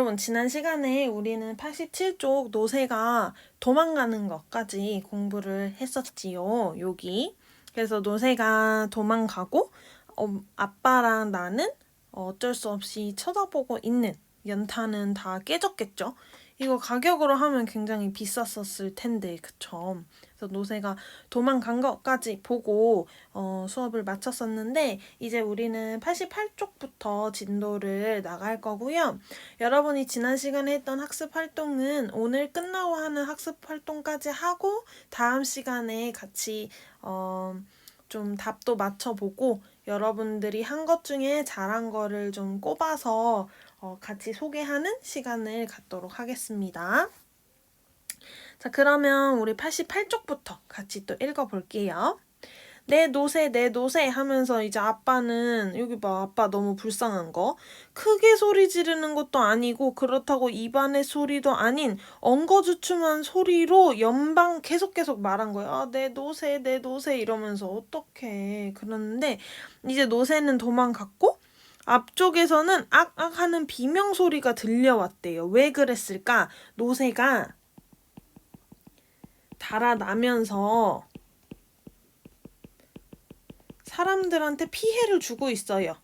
여러분, 지난 시간에 우리는 87쪽 노새가 도망가는 것까지 공부를 했었지요. 여기. 그래서 노새가 도망가고 아빠랑 나는 어쩔 수 없이 쳐다보고 있는 연탄은 다 깨졌겠죠. 이거 가격으로 하면 굉장히 비쌌었을 텐데, 그쵸? 그래서 노새가 도망간 것까지 보고 수업을 마쳤었는데, 이제 우리는 88쪽부터 진도를 나갈 거고요. 여러분이 지난 시간에 했던 학습 활동은 오늘 끝나고 하는 학습 활동까지 하고 다음 시간에 같이 좀 답도 맞춰보고 여러분들이 한 것 중에 잘한 거를 좀 꼽아서 같이 소개하는 시간을 갖도록 하겠습니다. 자, 그러면 우리 88쪽부터 같이 또 읽어볼게요. 내 노새 하면서 이제 아빠는 여기 봐, 아빠 너무 불쌍한 거. 크게 소리 지르는 것도 아니고 그렇다고 입안의 소리도 아닌 엉거주춤한 소리로 연방 계속 말한 거예요. 아, 내 노새 이러면서 어떡해. 그러는데 이제 노새는 도망갔고 앞쪽에서는 악악 하는 비명 소리가 들려왔대요. 왜 그랬을까? 노새가 달아나면서 사람들한테 피해를 주고 있어요.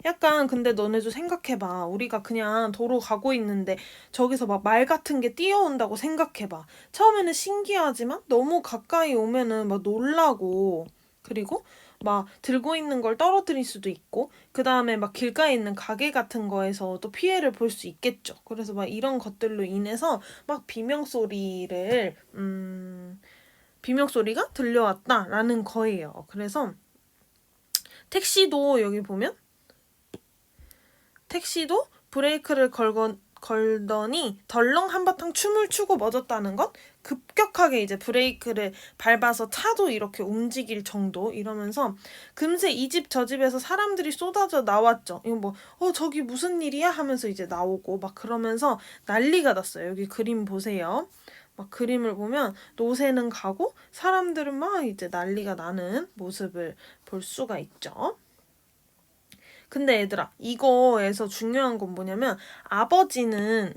약간 근데 너네도 생각해봐. 우리가 그냥 도로 가고 있는데 저기서 막 말 같은 게 뛰어온다고 생각해봐. 처음에는 신기하지만 너무 가까이 오면은 막 놀라고 그리고 막 들고 있는 걸 떨어뜨릴 수도 있고 그 다음에 막 길가에 있는 가게 같은 거에서 또 피해를 볼 수 있겠죠. 그래서 막 이런 것들로 인해서 막 비명소리가 들려왔다라는 거예요. 그래서 택시도 여기 보면 택시도 브레이크를 걸더니 덜렁 한바탕 춤을 추고 멎었다는 것. 급격하게 이제 브레이크를 밟아서 차도 이렇게 움직일 정도 이러면서 금세 이 집 저 집에서 사람들이 쏟아져 나왔죠. 이거 뭐 저기 무슨 일이야 하면서 이제 나오고 막 그러면서 난리가 났어요. 여기 그림 보세요. 막 그림을 보면 노새는 가고 사람들은 막 이제 난리가 나는 모습을 볼 수가 있죠. 근데 얘들아, 이거에서 중요한 건 뭐냐면 아버지는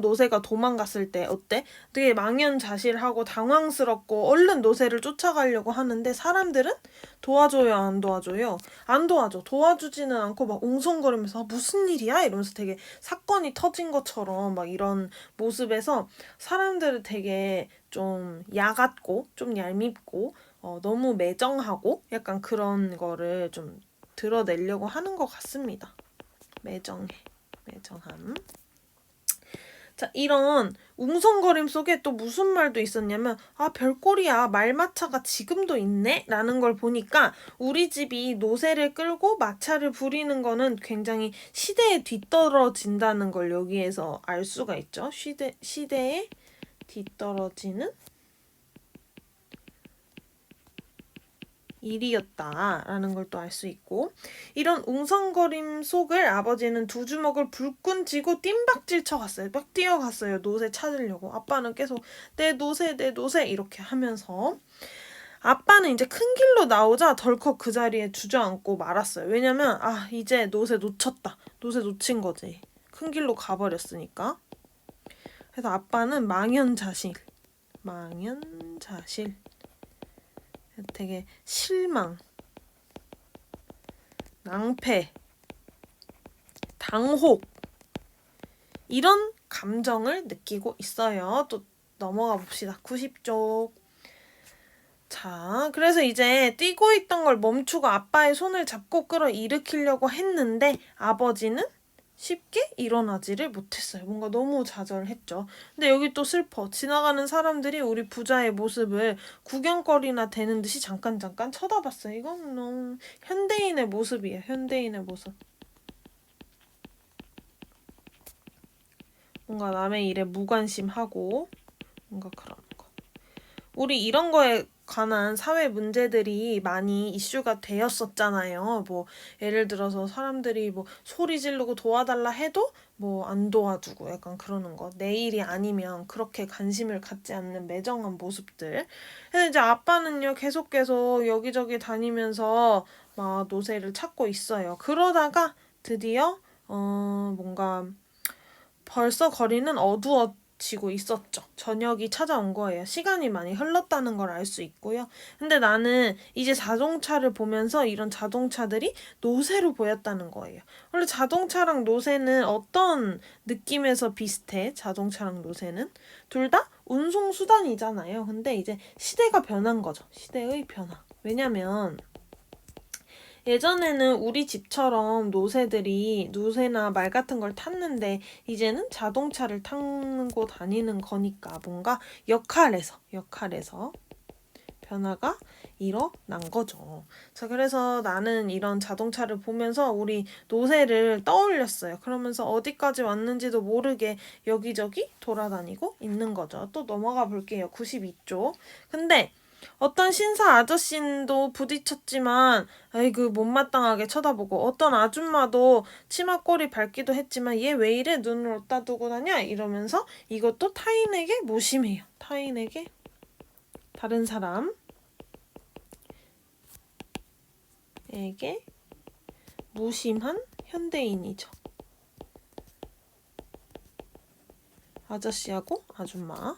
노새가 도망갔을 때 어때? 되게 망연자실하고 당황스럽고 얼른 노새를 쫓아가려고 하는데 사람들은 도와줘요, 안 도와줘요? 안 도와줘. 도와주지는 않고 막 웅성거리면서 무슨 일이야? 이러면서 되게 사건이 터진 것처럼 막 이런 모습에서 사람들은 되게 좀 야같고 좀 얄밉고 너무 매정하고 약간 그런 거를 좀 드러내려고 하는 것 같습니다. 매정함. 자, 이런 웅성거림 속에 또 무슨 말도 있었냐면 별꼴이야. 말마차가 지금도 있네? 라는 걸 보니까 우리 집이 노새를 끌고 마차를 부리는 거는 굉장히 시대에 뒤떨어진다는 걸 여기에서 알 수가 있죠. 시대에 뒤떨어지는 일이었다라는 걸 또 알 수 있고 이런 웅성거림 속을 아버지는 두 주먹을 불끈 쥐고 뜀박질 쳐갔어요. 막 뛰어갔어요. 노새 찾으려고. 아빠는 계속 내 노새 이렇게 하면서 아빠는 이제 큰 길로 나오자 덜컥 그 자리에 주저앉고 말았어요. 왜냐면 이제 노새 놓쳤다. 노새 놓친 거지. 큰 길로 가버렸으니까. 그래서 아빠는 망연자실 되게 실망, 낭패, 당혹 이런 감정을 느끼고 있어요. 또 넘어가 봅시다. 90쪽. 자, 그래서 이제 뛰고 있던 걸 멈추고 아빠의 손을 잡고 끌어일으키려고 했는데 아버지는 쉽게 일어나지를 못했어요. 뭔가 너무 좌절했죠. 근데 여기 또 슬퍼. 지나가는 사람들이 우리 부자의 모습을 구경거리나 되는 듯이 잠깐 쳐다봤어요. 이건 너무 현대인의 모습이에요. 현대인의 모습. 뭔가 남의 일에 무관심하고 뭔가 그런 거. 우리 이런 거에 관한 사회 문제들이 많이 이슈가 되었었잖아요. 뭐 예를 들어서 사람들이 뭐 소리 지르고 도와달라 해도 뭐 안 도와주고 약간 그러는 거. 내 일이 아니면 그렇게 관심을 갖지 않는 매정한 모습들. 그래서 이제 아빠는요 계속 여기저기 다니면서 막 노새를 찾고 있어요. 그러다가 드디어 뭔가 벌써 거리는 어두워지고 있었죠. 저녁이 찾아온 거예요. 시간이 많이 흘렀다는 걸 알 수 있고요. 근데 나는 이제 자동차를 보면서 이런 자동차들이 노새로 보였다는 거예요. 원래 자동차랑 노새는 어떤 느낌에서 비슷해? 자동차랑 노새는? 둘 다 운송수단이잖아요. 근데 이제 시대가 변한 거죠. 시대의 변화. 왜냐면 예전에는 우리 집처럼 노새나 말 같은 걸 탔는데 이제는 자동차를 타고 다니는 거니까 뭔가 역할에서 변화가 일어난 거죠. 자, 그래서 나는 이런 자동차를 보면서 우리 노새를 떠올렸어요. 그러면서 어디까지 왔는지도 모르게 여기저기 돌아다니고 있는 거죠. 또 넘어가 볼게요. 92쪽. 근데 어떤 신사 아저씨도 부딪혔지만 아이고 못마땅하게 쳐다보고 어떤 아줌마도 치마꼬리 밟기도 했지만 얘 왜 이래 눈을 어디다 두고 다녀 이러면서 이것도 타인에게 무심해요. 타인에게 다른 사람에게 무심한 현대인이죠. 아저씨하고 아줌마.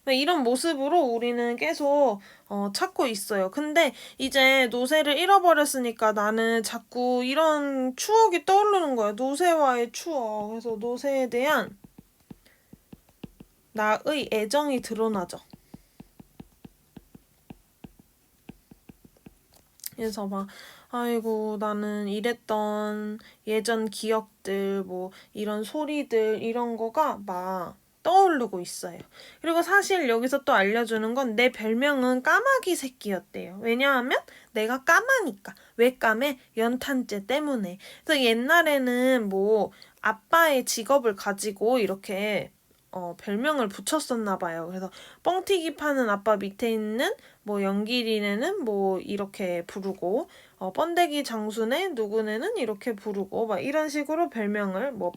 이런 모습으로 우리는 계속 찾고 있어요. 근데 이제 노새를 잃어버렸으니까 나는 자꾸 이런 추억이 떠오르는 거야. 노새와의 추억. 그래서 노새에 대한 나의 애정이 드러나죠. 그래서 막 아이고 나는 이랬던 예전 기억들 뭐 이런 소리들 이런 거가 막 떠오르고 있어요. 그리고 사실 여기서 또 알려주는 건 내 별명은 까마귀 새끼였대요. 왜냐하면 내가 까마니까. 왜 까매? 연탄재 때문에. 그래서 옛날에는 뭐 아빠의 직업을 가지고 이렇게 별명을 붙였었나 봐요. 그래서 뻥튀기 파는 아빠 밑에 있는 뭐 연기리네는 뭐 이렇게 부르고 번데기 장수네 누구네는 이렇게 부르고 막 이런 식으로 별명을 뭐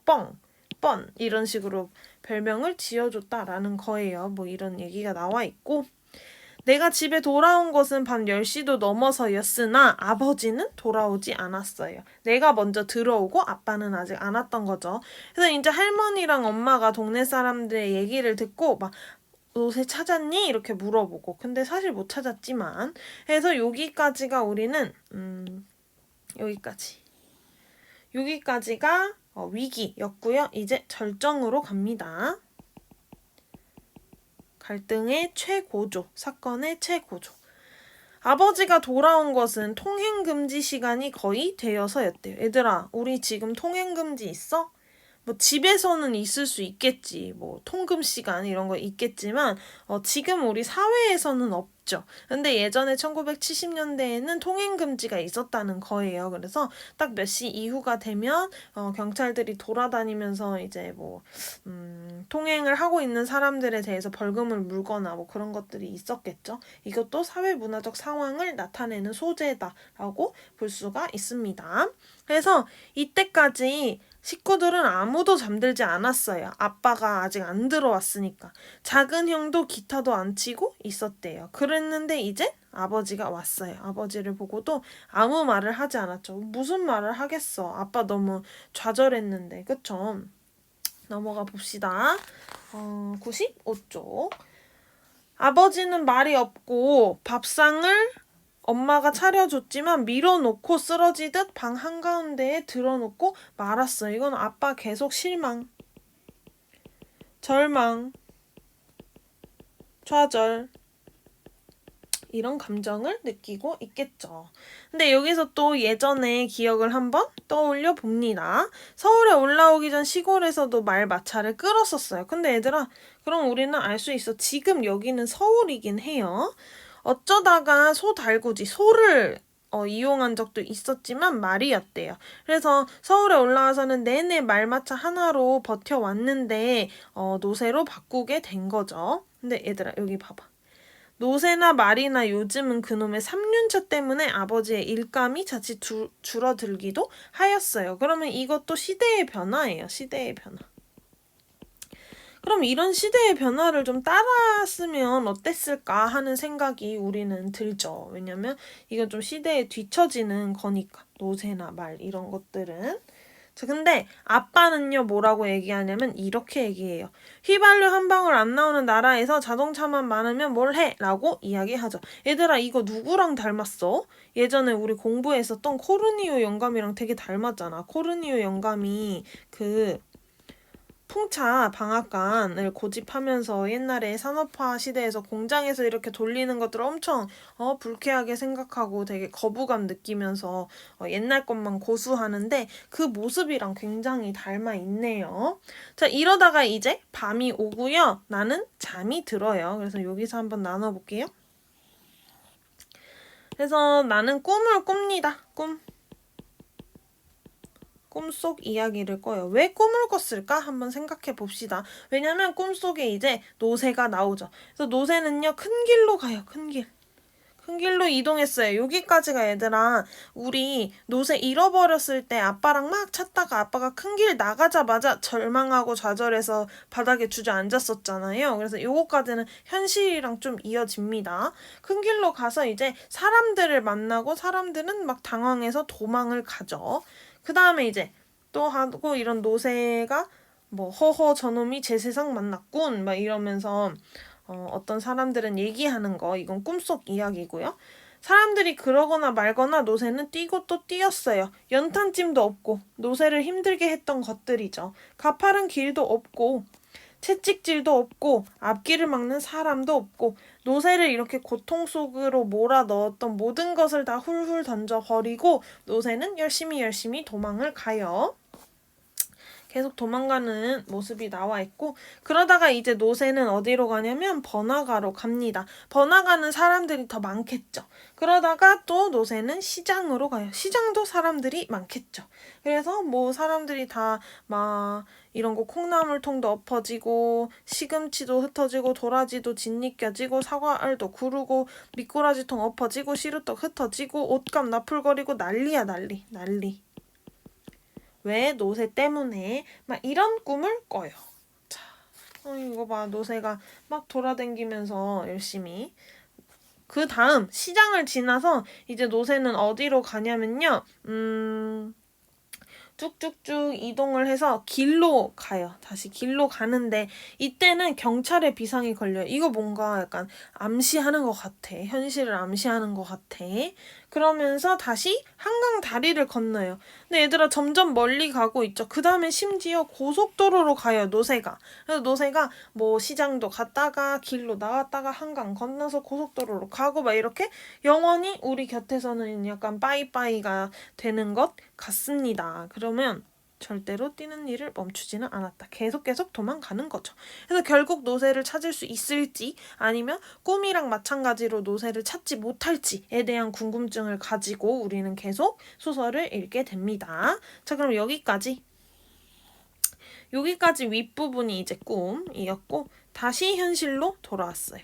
뻔 이런 식으로 별명을 지어줬다라는 거예요. 뭐 이런 얘기가 나와 있고 내가 집에 돌아온 것은 밤 10시도 넘어서였으나 아버지는 돌아오지 않았어요. 내가 먼저 들어오고 아빠는 아직 안 왔던 거죠. 그래서 이제 할머니랑 엄마가 동네 사람들의 얘기를 듣고 막 노새 찾았니? 이렇게 물어보고 근데 사실 못 찾았지만 해서 여기까지가 우리는 여기까지가 위기였고요. 이제 절정으로 갑니다. 갈등의 최고조, 사건의 최고조. 아버지가 돌아온 것은 통행금지 시간이 거의 되어서였대요. 얘들아, 우리 지금 통행금지 있어? 뭐 집에서는 있을 수 있겠지. 뭐 통금 시간 이런 거 있겠지만 지금 우리 사회에서는 없죠. 근데 예전에 1970년대에는 통행금지가 있었다는 거예요. 그래서 딱 몇 시 이후가 되면 경찰들이 돌아다니면서 이제 뭐 통행을 하고 있는 사람들에 대해서 벌금을 물거나 뭐 그런 것들이 있었겠죠. 이것도 사회문화적 상황을 나타내는 소재다라고 볼 수가 있습니다. 그래서 이때까지 식구들은 아무도 잠들지 않았어요. 아빠가 아직 안 들어왔으니까. 작은 형도 기타도 안 치고 있었대요. 그랬는데 이제 아버지가 왔어요. 아버지를 보고도 아무 말을 하지 않았죠. 무슨 말을 하겠어. 아빠 너무 좌절했는데. 그쵸? 넘어가 봅시다. 95쪽. 아버지는 말이 없고 밥상을 엄마가 차려줬지만 밀어놓고 쓰러지듯 방 한가운데에 들어놓고 말았어. 이건 아빠 계속 실망, 절망, 좌절 이런 감정을 느끼고 있겠죠. 근데 여기서 또 예전의 기억을 한번 떠올려 봅니다. 서울에 올라오기 전 시골에서도 말마차를 끌었었어요. 근데 얘들아, 그럼 우리는 알 수 있어. 지금 여기는 서울이긴 해요. 어쩌다가 소달구지, 소를 이용한 적도 있었지만 말이었대요. 그래서 서울에 올라와서는 내내 말마차 하나로 버텨왔는데 노새로 바꾸게 된 거죠. 근데 얘들아 여기 봐봐. 노새나 말이나 요즘은 그놈의 3륜차 때문에 아버지의 일감이 자칫 줄어들기도 하였어요. 그러면 이것도 시대의 변화예요. 시대의 변화. 그럼 이런 시대의 변화를 좀 따랐으면 어땠을까 하는 생각이 우리는 들죠. 왜냐면 이건 좀 시대에 뒤처지는 거니까. 노새나 말 이런 것들은. 자, 근데 아빠는요 뭐라고 얘기하냐면 이렇게 얘기해요. 휘발유 한 방울 안 나오는 나라에서 자동차만 많으면 뭘 해? 라고 이야기하죠. 얘들아 이거 누구랑 닮았어? 예전에 우리 공부했었던 코르니오 영감이랑 되게 닮았잖아. 코르니오 영감이 그 풍차 방앗간을 고집하면서 옛날에 산업화 시대에서 공장에서 이렇게 돌리는 것들을 엄청 불쾌하게 생각하고 되게 거부감 느끼면서 옛날 것만 고수하는데 그 모습이랑 굉장히 닮아 있네요. 자, 이러다가 이제 밤이 오고요. 나는 잠이 들어요. 그래서 여기서 한번 나눠볼게요. 그래서 나는 꿈을 꿉니다. 꿈속 이야기를 꿔요. 왜 꿈을 꿨을까? 한번 생각해 봅시다. 왜냐면 꿈속에 이제 노새가 나오죠. 그래서 노새는요, 큰 길로 가요. 큰 길. 큰 길로 이동했어요. 여기까지가 얘들아, 우리 노새 잃어버렸을 때 아빠랑 막 찾다가 아빠가 큰 길 나가자마자 절망하고 좌절해서 바닥에 주저앉았었잖아요. 그래서 요거까지는 현실이랑 좀 이어집니다. 큰 길로 가서 이제 사람들을 만나고 사람들은 막 당황해서 도망을 가죠. 그 다음에 이제 또 하고 이런 노새가 뭐 허허 저놈이 제 세상 만났군 막 이러면서 어떤 사람들은 얘기하는 거 이건 꿈속 이야기고요. 사람들이 그러거나 말거나 노새는 뛰고 또 뛰었어요. 연탄찜도 없고 노새를 힘들게 했던 것들이죠. 가파른 길도 없고 채찍질도 없고 앞길을 막는 사람도 없고 노새를 이렇게 고통 속으로 몰아넣었던 모든 것을 다 훌훌 던져버리고 노새는 열심히 도망을 가요. 계속 도망가는 모습이 나와 있고 그러다가 이제 노새는 어디로 가냐면 번화가로 갑니다. 번화가는 사람들이 더 많겠죠. 그러다가 또 노새는 시장으로 가요. 시장도 사람들이 많겠죠. 그래서 뭐 사람들이 다 막 이런 거 콩나물통도 엎어지고 시금치도 흩어지고 도라지도 짓니껴지고 사과알도 구르고 미꾸라지통 엎어지고 시루떡 흩어지고 옷감 나풀거리고 난리야 난리. 왜? 노새 때문에 막 이런 꿈을 꿔요. 자, 이거 봐. 노새가 막 돌아다니면서 열심히. 그 다음 시장을 지나서 이제 노새는 어디로 가냐면요. 쭉쭉쭉 이동을 해서 길로 가요. 다시 길로 가는데 이때는 경찰의 비상이 걸려요. 이거 뭔가 약간 암시하는 것 같아. 현실을 암시하는 것 같아. 그러면서 다시 한강 다리를 건너요. 근데 얘들아 점점 멀리 가고 있죠. 그 다음에 심지어 고속도로로 가요. 노새가. 그래서 노새가 뭐 시장도 갔다가 길로 나왔다가 한강 건너서 고속도로로 가고 막 이렇게 영원히 우리 곁에서는 약간 빠이빠이가 되는 것 같습니다. 그러면 절대로 뛰는 일을 멈추지는 않았다. 계속 도망가는 거죠. 그래서 결국 노새를 찾을 수 있을지 아니면 꿈이랑 마찬가지로 노새를 찾지 못할지에 대한 궁금증을 가지고 우리는 계속 소설을 읽게 됩니다. 자, 그럼 여기까지 윗부분이 이제 꿈이었고 다시 현실로 돌아왔어요.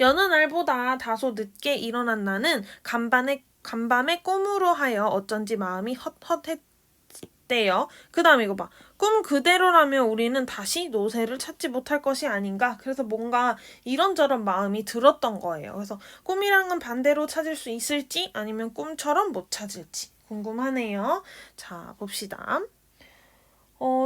여느 날보다 다소 늦게 일어난 나는 간밤에 꿈으로 하여 어쩐지 마음이 헛헛했대요. 그 다음에 이거 봐. 꿈 그대로라면 우리는 다시 노새를 찾지 못할 것이 아닌가. 그래서 뭔가 이런저런 마음이 들었던 거예요. 그래서 꿈이랑은 반대로 찾을 수 있을지 아니면 꿈처럼 못 찾을지 궁금하네요. 자, 봅시다.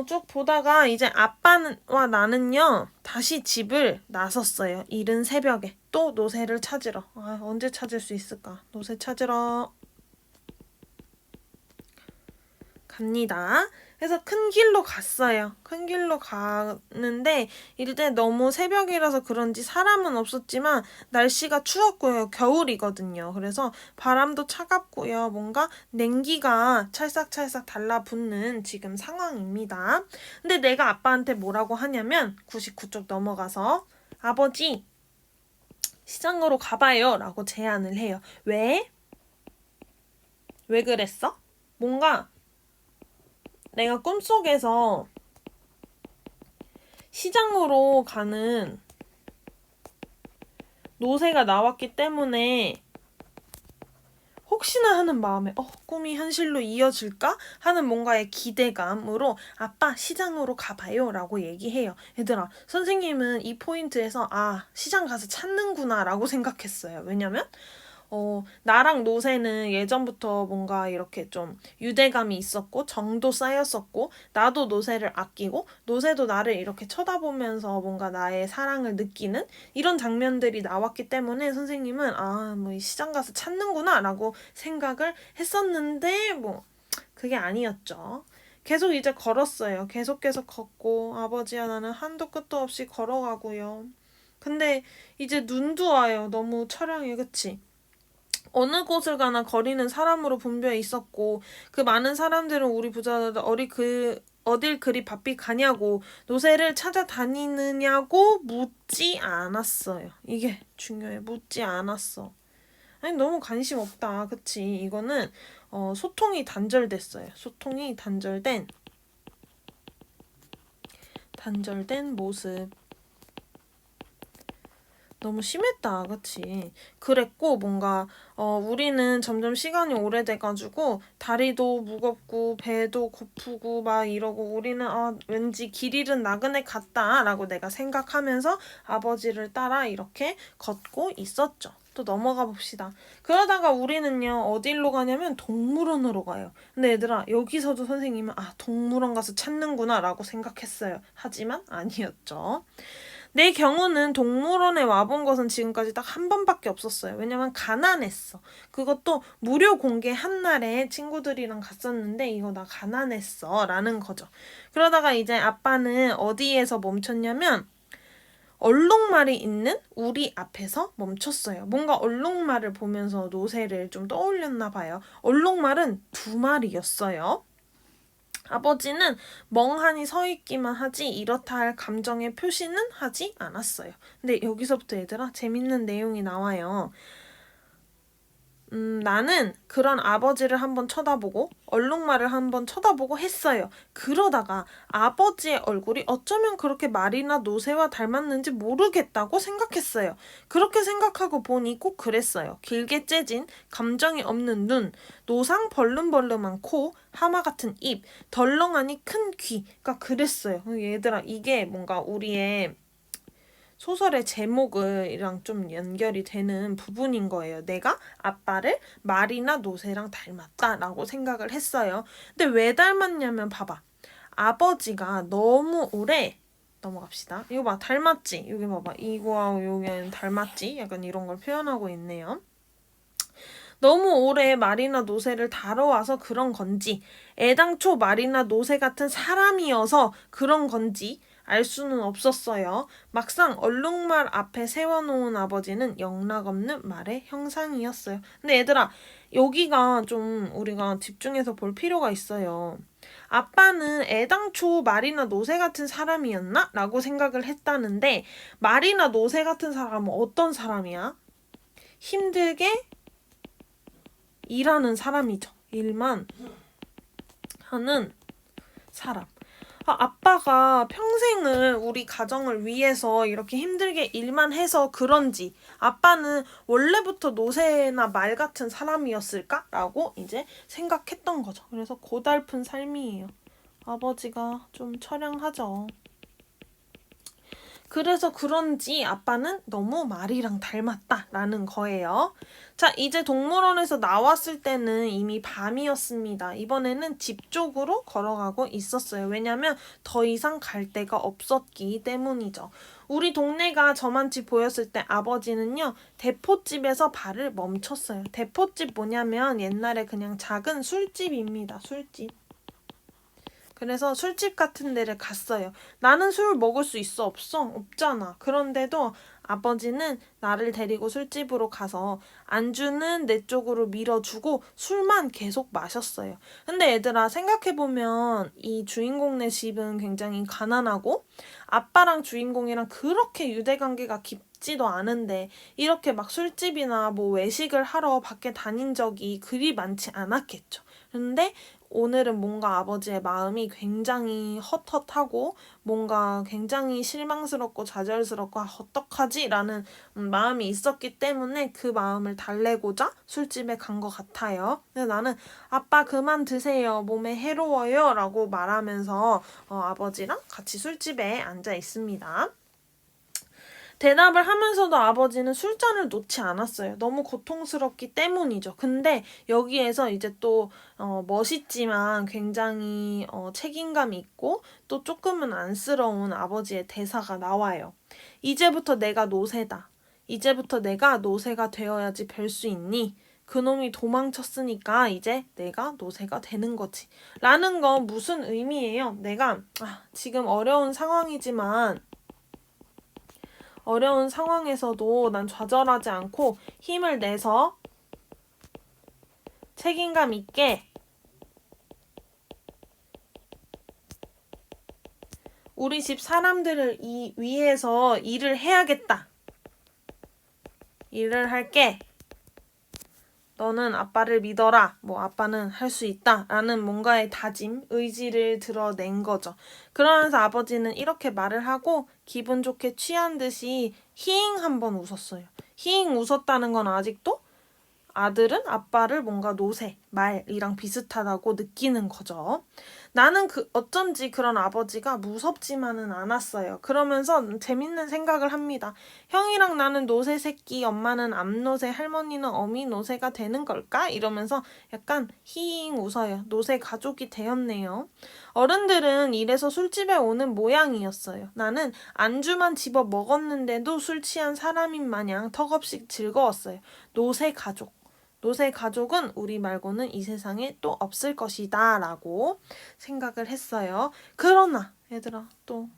쭉 보다가 이제 아빠와 나는요 다시 집을 나섰어요. 이른 새벽에 또 노새를 찾으러. 언제 찾을 수 있을까? 노새 찾으러 갑니다. 그래서 큰 길로 갔어요. 큰 길로 가는데 이때 너무 새벽이라서 그런지 사람은 없었지만 날씨가 추웠고요. 겨울이거든요. 그래서 바람도 차갑고요. 뭔가 냉기가 찰싹찰싹 달라붙는 지금 상황입니다. 근데 내가 아빠한테 뭐라고 하냐면 99쪽 넘어가서 아버지 시장으로 가봐요 라고 제안을 해요. 왜? 왜 그랬어? 뭔가 내가 꿈속에서 시장으로 가는 노새가 나왔기 때문에 혹시나 하는 마음에 꿈이 현실로 이어질까? 하는 뭔가의 기대감으로 아빠 시장으로 가봐요 라고 얘기해요. 얘들아, 선생님은 이 포인트에서 시장 가서 찾는구나 라고 생각했어요. 왜냐면 나랑 노새는 예전부터 뭔가 이렇게 좀 유대감이 있었고 정도 쌓였었고 나도 노새를 아끼고 노새도 나를 이렇게 쳐다보면서 뭔가 나의 사랑을 느끼는 이런 장면들이 나왔기 때문에 선생님은 뭐 이 시장 가서 찾는구나 라고 생각을 했었는데 뭐 그게 아니었죠. 계속 이제 걸었어요. 계속 걷고 아버지와 나는 한도 끝도 없이 걸어가고요. 근데 이제 눈도 와요. 너무 처량해, 그치? 어느 곳을 가나 거리는 사람으로 붐벼 있었고 그 많은 사람들은 우리 부자들 어딜 그리 바삐 가냐고 노새를 찾아다니느냐고 묻지 않았어요. 이게 중요해. 묻지 않았어. 아니 너무 관심 없다. 그치? 이거는 소통이 단절됐어요. 소통이 단절된 모습. 너무 심했다, 그치? 그랬고, 뭔가, 우리는 점점 시간이 오래돼가지고, 다리도 무겁고, 배도 고프고, 막 이러고, 우리는, 왠지 길 잃은 나그네 같다, 라고 내가 생각하면서 아버지를 따라 이렇게 걷고 있었죠. 또 넘어가 봅시다. 그러다가 우리는요, 어디로 가냐면 동물원으로 가요. 근데 얘들아, 여기서도 선생님은, 동물원 가서 찾는구나, 라고 생각했어요. 하지만 아니었죠. 내 경우는 동물원에 와본 것은 지금까지 딱 한 번밖에 없었어요. 왜냐면 가난했어. 그것도 무료 공개 한 날에 친구들이랑 갔었는데 이거 나 가난했어 라는 거죠. 그러다가 이제 아빠는 어디에서 멈췄냐면 얼룩말이 있는 우리 앞에서 멈췄어요. 뭔가 얼룩말을 보면서 노새를 좀 떠올렸나 봐요. 얼룩말은 2마리였어요. 아버지는 멍하니 서 있기만 하지 이렇다 할 감정의 표시는 하지 않았어요. 근데 여기서부터 얘들아 재밌는 내용이 나와요. 나는 그런 아버지를 한번 쳐다보고 얼룩말을 한번 쳐다보고 했어요. 그러다가 아버지의 얼굴이 어쩌면 그렇게 말이나 노새와 닮았는지 모르겠다고 생각했어요. 그렇게 생각하고 보니 꼭 그랬어요. 길게 째진 감정이 없는 눈, 노상 벌름벌름한 코, 하마 같은 입, 덜렁하니 큰 귀. 그러니까 그랬어요. 얘들아 이게 뭔가 우리의 소설의 제목이랑 좀 연결이 되는 부분인 거예요. 내가 아빠를 말이나 노새랑 닮았다라고 생각을 했어요. 근데 왜 닮았냐면 봐봐. 아버지가 너무 오래 넘어갑시다. 이거 봐. 닮았지? 여기 봐봐. 이거하고 여기는 닮았지? 약간 이런 걸 표현하고 있네요. 너무 오래 말이나 노새를 다뤄와서 그런 건지 애당초 말이나 노새 같은 사람이어서 그런 건지 알 수는 없었어요. 막상 얼룩말 앞에 세워놓은 아버지는 영락없는 말의 형상이었어요. 근데 얘들아 여기가 좀 우리가 집중해서 볼 필요가 있어요. 아빠는 애당초 말이나 노새 같은 사람이었나? 라고 생각을 했다는데 말이나 노새 같은 사람은 어떤 사람이야? 힘들게 일하는 사람이죠. 일만 하는 사람. 아빠가 평생을 우리 가정을 위해서 이렇게 힘들게 일만 해서 그런지 아빠는 원래부터 노새나 말 같은 사람이었을까라고 이제 생각했던 거죠. 그래서 고달픈 삶이에요. 아버지가 좀 처량하죠. 그래서 그런지 아빠는 너무 말이랑 닮았다라는 거예요. 자, 이제 동물원에서 나왔을 때는 이미 밤이었습니다. 이번에는 집 쪽으로 걸어가고 있었어요. 왜냐면 더 이상 갈 데가 없었기 때문이죠. 우리 동네가 저만치 보였을 때 아버지는요, 대포집에서 발을 멈췄어요. 대포집 뭐냐면 옛날에 그냥 작은 술집입니다. 술집. 그래서 술집 같은 데를 갔어요. 나는 술 먹을 수 있어? 없어? 없잖아. 그런데도 아버지는 나를 데리고 술집으로 가서 안주는 내 쪽으로 밀어주고 술만 계속 마셨어요. 근데 얘들아 생각해보면 이 주인공네 집은 굉장히 가난하고 아빠랑 주인공이랑 그렇게 유대관계가 깊지도 않은데 이렇게 막 술집이나 뭐 외식을 하러 밖에 다닌 적이 그리 많지 않았겠죠. 근데 오늘은 뭔가 아버지의 마음이 굉장히 헛헛하고 뭔가 굉장히 실망스럽고 좌절스럽고 어떡하지? 라는 마음이 있었기 때문에 그 마음을 달래고자 술집에 간 것 같아요. 근데 나는 아빠 그만 드세요. 몸에 해로워요. 라고 말하면서 아버지랑 같이 술집에 앉아 있습니다. 대답을 하면서도 아버지는 술잔을 놓지 않았어요. 너무 고통스럽기 때문이죠. 근데 여기에서 이제 또 멋있지만 굉장히 책임감 있고 또 조금은 안쓰러운 아버지의 대사가 나와요. 이제부터 내가 노새다. 이제부터 내가 노새가 되어야지 별 수 있니? 그놈이 도망쳤으니까 이제 내가 노새가 되는 거지. 라는 건 무슨 의미예요? 내가 지금 어려운 상황이지만 어려운 상황에서도 난 좌절하지 않고 힘을 내서 책임감 있게 우리 집 사람들을 위해서 일을 해야겠다. 일을 할게. 너는 아빠를 믿어라. 아빠는 할 수 있다. 라는 뭔가의 다짐, 의지를 드러낸 거죠. 그러면서 아버지는 이렇게 말을 하고 기분 좋게 취한 듯이 히잉 한번 웃었어요. 히잉 웃었다는 건 아직도 아들은 아빠를 뭔가 노새, 말이랑 비슷하다고 느끼는 거죠. 나는 어쩐지 그런 아버지가 무섭지만은 않았어요. 그러면서 재밌는 생각을 합니다. 형이랑 나는 노새 새끼, 엄마는 암노새, 할머니는 어미노새가 되는 걸까? 이러면서 약간 히잉 웃어요. 노새 가족이 되었네요. 어른들은 이래서 술집에 오는 모양이었어요. 나는 안주만 집어 먹었는데도 술 취한 사람인 마냥 턱없이 즐거웠어요. 노새 가족. 노새 가족은 우리 말고는 이 세상에 또 없을 것이다 라고 생각을 했어요. 그러나 얘들아 또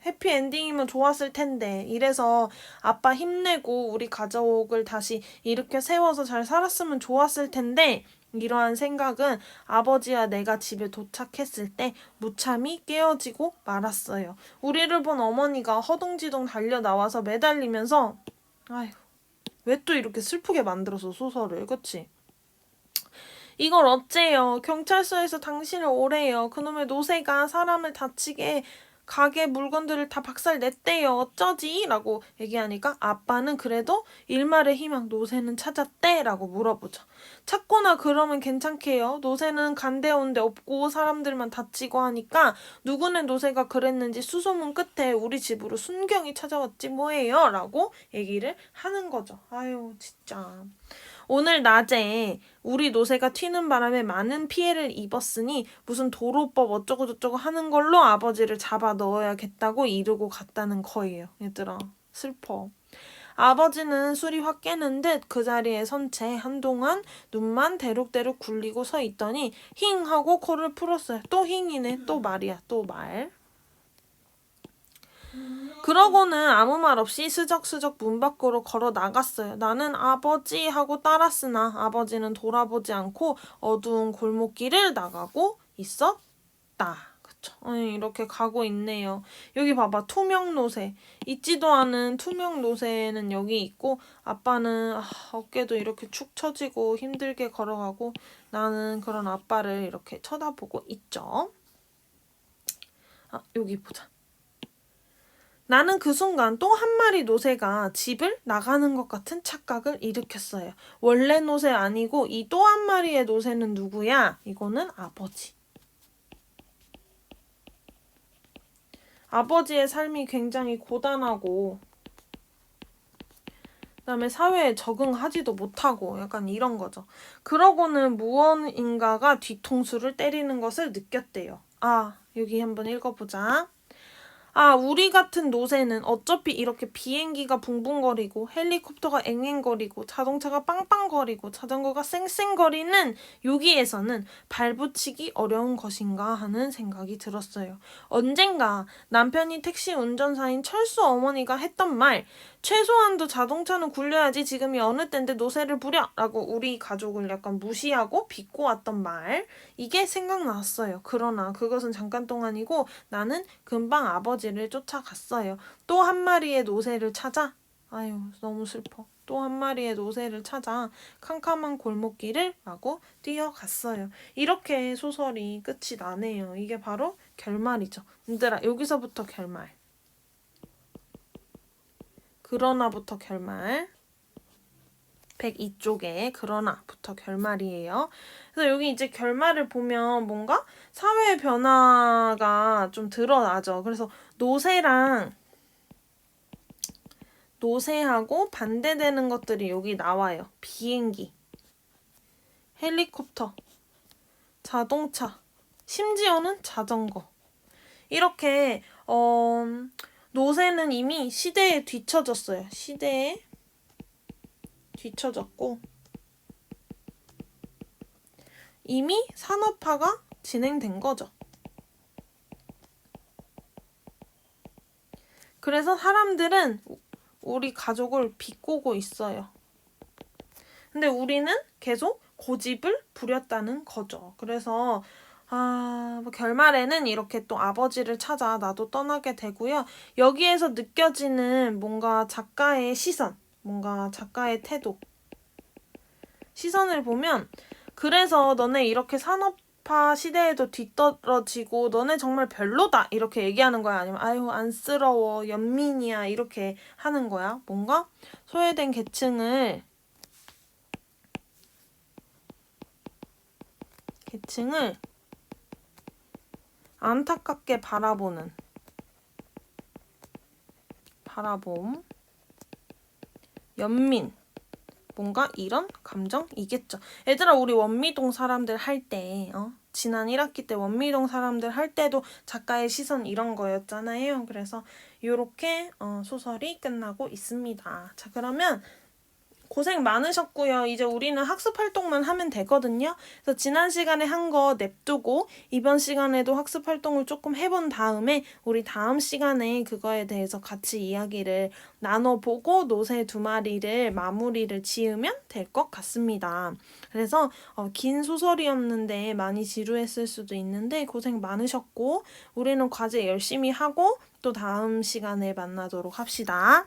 해피엔딩이면 좋았을 텐데 이래서 아빠 힘내고 우리 가족을 다시 이렇게 세워서 잘 살았으면 좋았을 텐데 이러한 생각은 아버지와 내가 집에 도착했을 때 무참히 깨어지고 말았어요. 우리를 본 어머니가 허둥지둥 달려 나와서 매달리면서 아휴 왜 또 이렇게 슬프게 만들어서 소설을, 그치? 이걸 어째요? 경찰서에서 당신을 오래요. 그놈의 노새가 사람을 다치게 가게 물건들을 다 박살냈대요. 어쩌지? 라고 얘기하니까 아빠는 그래도 일말의 희망 노새는 찾았대? 라고 물어보죠. 찾거나 그러면 괜찮게요. 노새는 간대온 데 없고 사람들만 다치고 하니까 누구네 노새가 그랬는지 수소문 끝에 우리 집으로 순경이 찾아왔지 뭐예요? 라고 얘기를 하는 거죠. 아유 진짜. 오늘 낮에 우리 노새가 튀는 바람에 많은 피해를 입었으니 무슨 도로법 어쩌고저쩌고 하는 걸로 아버지를 잡아 넣어야겠다고 이르고 갔다는 거예요. 얘들아 슬퍼. 아버지는 술이 확 깨는 듯 그 자리에 선 채 한동안 눈만 대룩대룩 굴리고 서 있더니 힝 하고 코를 풀었어요. 또 힝이네. 또 말이야. 또 말. 그러고는 아무 말 없이 스적스적 문 밖으로 걸어 나갔어요. 나는 아버지 하고 따랐으나 아버지는 돌아보지 않고 어두운 골목길을 나가고 있었다. 그쵸? 이렇게 가고 있네요. 여기 봐봐. 투명 노새. 있지도 않은 투명 노새는 여기 있고 아빠는 어깨도 이렇게 축 처지고 힘들게 걸어가고 나는 그런 아빠를 이렇게 쳐다보고 있죠. 여기 보자. 나는 그 순간 또 한 마리 노새가 집을 나가는 것 같은 착각을 일으켰어요. 원래 노새 아니고 이 또 한 마리의 노새는 누구야? 이거는 아버지. 아버지의 삶이 굉장히 고단하고 그다음에 사회에 적응하지도 못하고 약간 이런 거죠. 그러고는 무언인가가 뒤통수를 때리는 것을 느꼈대요. 여기 한번 읽어보자. 우리 같은 노새는 어차피 이렇게 비행기가 붕붕거리고 헬리콥터가 앵앵거리고 자동차가 빵빵거리고 자전거가 쌩쌩거리는 여기에서는 발붙이기 어려운 것인가 하는 생각이 들었어요. 언젠가 남편이 택시 운전사인 철수 어머니가 했던 말 최소한도 자동차는 굴려야지 지금이 어느 때인데 노새를 부려! 라고 우리 가족을 약간 무시하고 비꼬았던 말 이게 생각났어요. 그러나 그것은 잠깐 동안이고 나는 금방 아버지를 쫓아갔어요. 또 한 마리의 노새를 찾아 아유, 너무 슬퍼. 또 한 마리의 노새를 찾아 캄캄한 골목길을 마구 뛰어갔어요. 이렇게 소설이 끝이 나네요. 이게 바로 결말이죠. 얘들아, 여기서부터 결말. 그러나부터 결말. 102쪽에 그러나부터 결말이에요. 그래서 여기 이제 결말을 보면 뭔가 사회의 변화가 좀 드러나죠. 그래서 노새하고 반대되는 것들이 여기 나와요. 비행기, 헬리콥터, 자동차, 심지어는 자전거. 이렇게 노새는 이미 시대에 뒤처졌어요. 시대에 뒤처졌고 이미 산업화가 진행된 거죠. 그래서 사람들은 우리 가족을 비꼬고 있어요. 근데 우리는 계속 고집을 부렸다는 거죠. 그래서 뭐 결말에는 이렇게 또 아버지를 찾아 나도 떠나게 되고요. 여기에서 느껴지는 뭔가 작가의 시선, 뭔가 작가의 태도, 시선을 보면 그래서 너네 이렇게 산업화 시대에도 뒤떨어지고 너네 정말 별로다 이렇게 얘기하는 거야? 아니면 아유 안쓰러워 연민이야 이렇게 하는 거야? 뭔가 소외된 계층을 안타깝게 바라봄, 연민, 뭔가 이런 감정이겠죠. 얘들아, 우리 원미동 사람들 할 때, 지난 1학기 때 원미동 사람들 할 때도 작가의 시선 이런 거였잖아요. 그래서 이렇게 소설이 끝나고 있습니다. 자, 그러면 고생 많으셨고요. 이제 우리는 학습 활동만 하면 되거든요. 그래서 지난 시간에 한 거 냅두고 이번 시간에도 학습 활동을 조금 해본 다음에 우리 다음 시간에 그거에 대해서 같이 이야기를 나눠보고 노새 2마리를 마무리를 지으면 될 것 같습니다. 그래서 긴 소설이었는데 많이 지루했을 수도 있는데 고생 많으셨고 우리는 과제 열심히 하고 또 다음 시간에 만나도록 합시다.